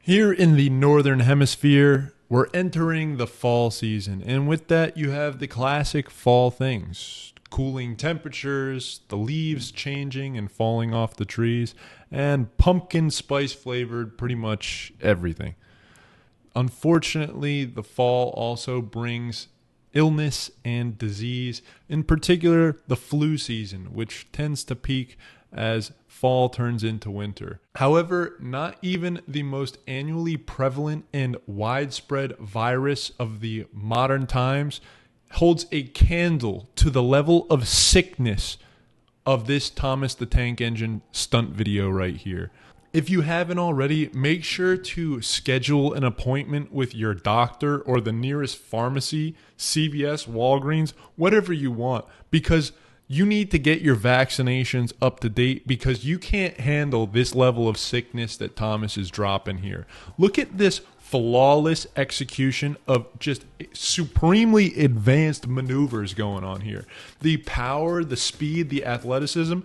Here in the Northern Hemisphere, we're entering the fall season, and with that, you have the classic fall things. Cooling temperatures, the leaves changing and falling off the trees, and pumpkin spice flavored pretty much everything. Unfortunately, the fall also brings illness and disease, in particular the flu season, which tends to peak as fall turns into winter. However, not even the most annually prevalent and widespread virus of the modern times holds a candle to the level of sickness of this Thomas the Tank Engine stunt video right here. If you haven't already, make sure to schedule an appointment with your doctor or the nearest pharmacy, CVS, Walgreens, whatever you want, because you need to get your vaccinations up to date because you can't handle this level of sickness that Thomas is dropping here. Look at this flawless execution of just supremely advanced maneuvers going on here. The power, the speed, the athleticism.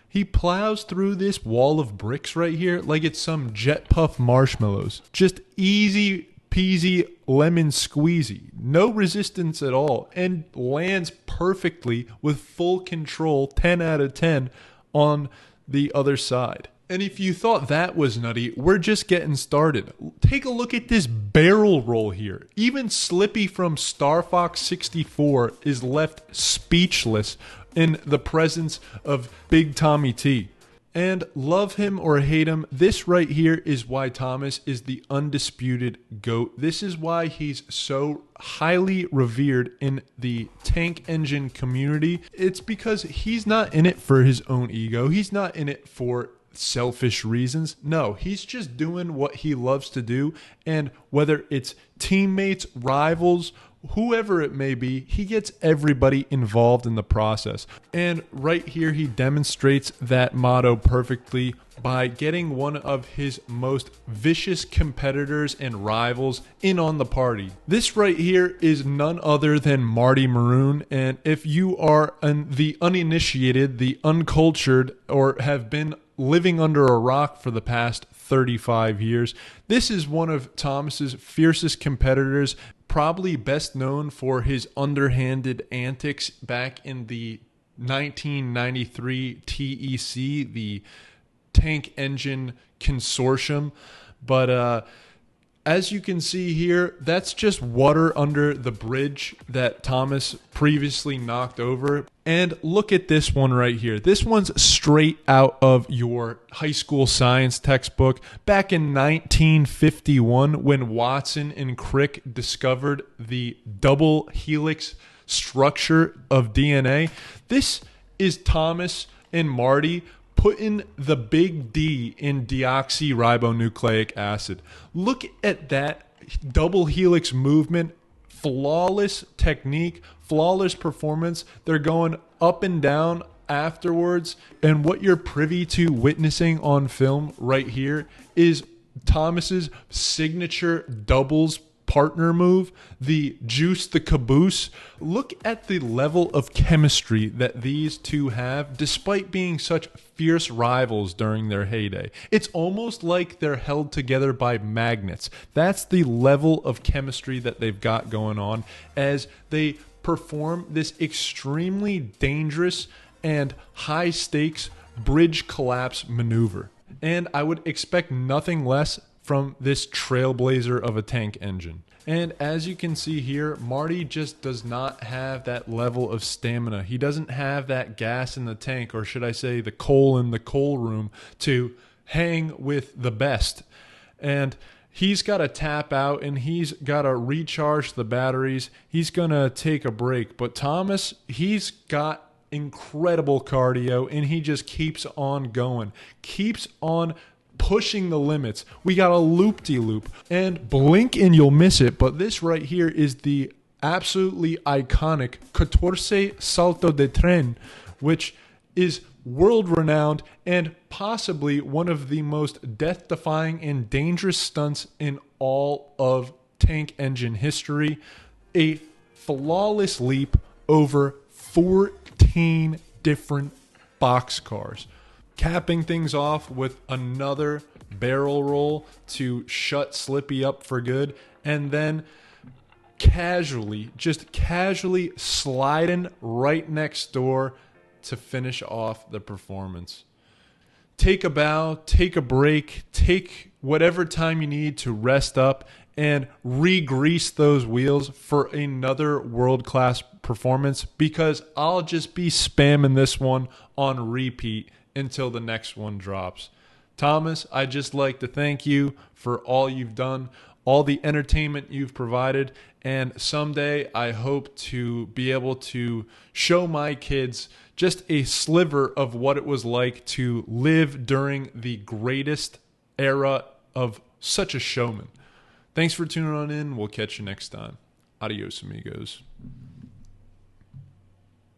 He plows through this wall of bricks right here like it's some Jet Puff marshmallows. Just easy peasy lemon squeezy. No resistance at all and lands perfectly with full control, 10 out of 10 on the other side. And if you thought that was nutty, we're just getting started. Take a look at this barrel roll here. Even Slippy from Star Fox 64 is left speechless in the presence of Big Tommy T. And love him or hate him, this right here is why Thomas is the undisputed GOAT. This is why he's so highly revered in the tank engine community. It's because he's not in it for his own ego. He's not in it for selfish reasons. No, he's just doing what he loves to do. And whether it's teammates, rivals, whoever it may be, he gets everybody involved in the process. And right here, he demonstrates that motto perfectly by getting one of his most vicious competitors and rivals in on the party. This right here is none other than Marty Maroon. And if you are the uninitiated, the uncultured, or have been living under a rock for the past 35 years, this is one of Thomas's fiercest competitors, probably best known for his underhanded antics back in the 1993 TEC, the Tank Engine Consortium. But as you can see here, that's just water under the bridge that Thomas previously knocked over. And look at this one right here. This one's straight out of your high school science textbook. Back in 1951, when Watson and Crick discovered the double helix structure of DNA, this is Thomas and Marty putting the big D in deoxyribonucleic acid. Look at that double helix movement, flawless technique, flawless performance. They're going up and down afterwards. And what you're privy to witnessing on film right here is Thomas's signature doubles partner move, the juice the caboose. Look at the level of chemistry that these two have despite being such fierce rivals during their heyday. It's almost like they're held together by magnets. That's the level of chemistry that they've got going on as they perform this extremely dangerous and high stakes bridge collapse maneuver. And I would expect nothing less from this trailblazer of a tank engine. And as you can see here, Marty just does not have that level of stamina. He doesn't have that gas in the tank, or should I say the coal in the coal room, to hang with the best. And he's got to tap out and he's got to recharge the batteries. He's going to take a break. But Thomas, he's got incredible cardio and he just keeps on going, keeps on pushing the limits. We got a loop-de-loop, and blink and you'll miss it, but this right here is the absolutely iconic 14 salto de tren, which is world-renowned and possibly one of the most death-defying and dangerous stunts in all of tank engine history. A flawless leap over 14 different boxcars, capping things off with another barrel roll to shut Slippy up for good, and then casually, just casually sliding right next door to finish off the performance. Take a bow, take a break, take whatever time you need to rest up and re-grease those wheels for another world-class performance, because I'll just be spamming this one on repeat until the next one drops. Thomas, I'd just like to thank you for all you've done, all the entertainment you've provided, and someday I hope to be able to show my kids just a sliver of what it was like to live during the greatest era of such a showman. Thanks for tuning on in. We'll catch you next time. Adios, amigos.